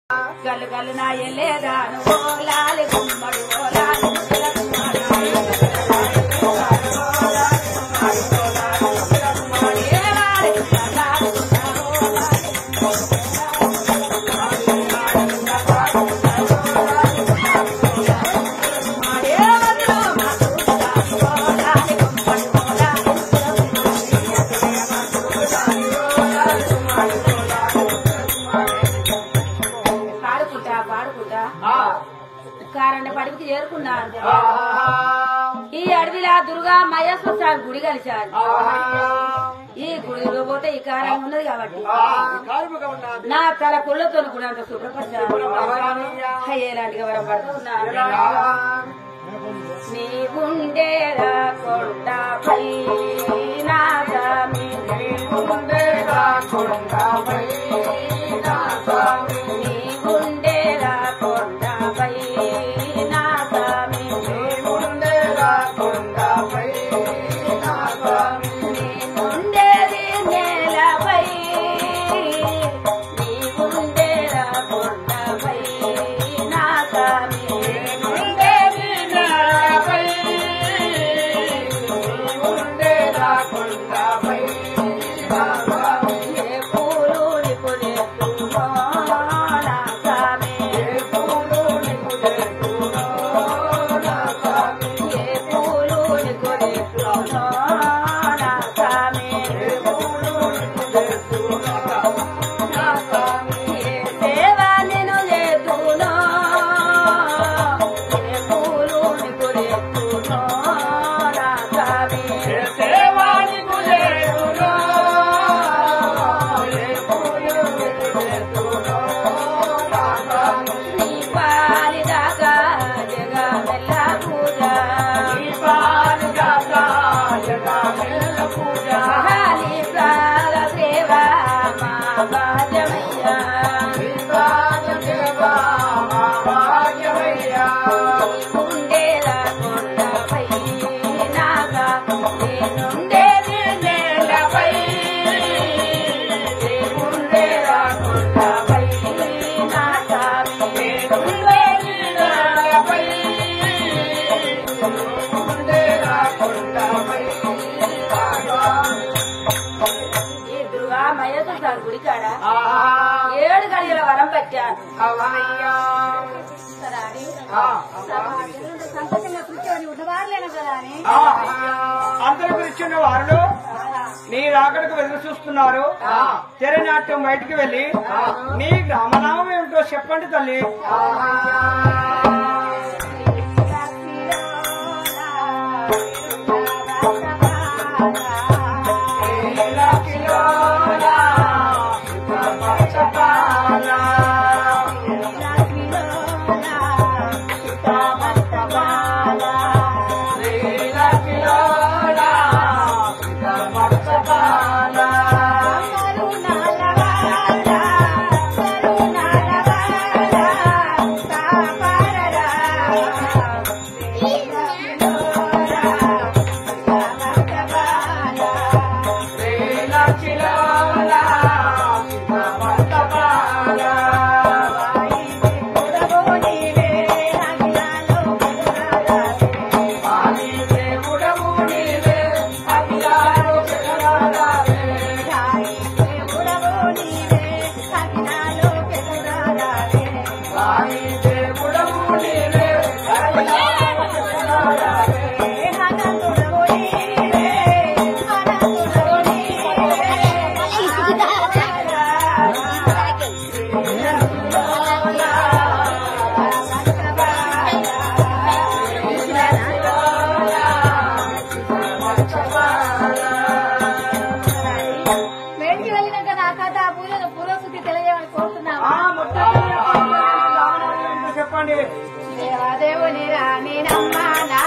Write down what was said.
గల్లు గల్లు నా ఎల్లేదాను ఓలాలి గుమ్మడు ఓలాలి కారణ పడికి చేరుకున్నారు. ఈ అడవిలా దుర్గా మహేశ్వర స్వామి గుడి కలిశారు. ఈ గుడిలో పోతే ఈ కారం ఉన్నది కాబట్టి నా తల పుల్లతో కూడా అంత శుభ్రపరిచారు. ఎలాంటిగా వరం పడుతున్నారు. నీ గుండెరా కొండపై నా స్వామి, నీ గుండెరా కొండపై నా స్వామి, నీ గుండెరా కొండపై నా స్వామి, నీ గుండెరా కొండపై నా స్వామి, నీ గుండెది నేలపై, నీ గుండెరా కొండపై నా స్వామి, గుండెది నేలపై, గుండెరా కొండపై నా స్వామి, ఏ పూలు నిపుణేస్తున్నా నా స్వామి, ఏ పూలు నిపుణేస్తున్నా నా స్వామి, ఏ పూలు నిపుణేస్తున్నా నా స్వామి, ఏ పూలు నిపుణేస్తున్నా నా స్వామి, ఏ సేవ నేను చేస్తున్నా, ఏ పూలు నిపుణేస్తున్నా నా స్వామి, ఏ సేవ నీకు చేస్తున్నా, ఏ పూలు నిపుణేస్తున్నా నా స్వామి, నీ పాలిదాకా జగమెల్ల పూజ, నీ పాలిదాకా జగమెల్ల పూజ, నీ ప్రాణ సేవ మా భాగ్యమయ్యా, నీ ప్రాణ సేవ మా భాగ్యమయ్యా, గుండెల కొండపై నాగా నేనుండేది నేలపై, నీ గుండెల కొండపై నా స్వామి, నేనుండేది నేలపై, గుండెల కొండపై నా స్వామి. ఈ దుర్గా మహేశ్వర స్వామి గుడి కాడ 7 గడియల వరం పెట్టాను. కదా అని సంతోషంగా కూర్చొని ఉన్నవారులేను కదా అని అందరూ కూర్చున్న వారు నీ రాకడకు ఎదురు చూస్తున్నారు. తెరనాట్యం బయటికి వెళ్ళి నీ గ్రామనామం ఏమిటో చెప్పండి తల్లి. వేడికి వెళ్ళినాక నా కథ పూర్వశుద్ధి తెలియజేయమని కోరుతున్నాము. చెప్పండి. దేవదేవుని రాణి నమ్మ నా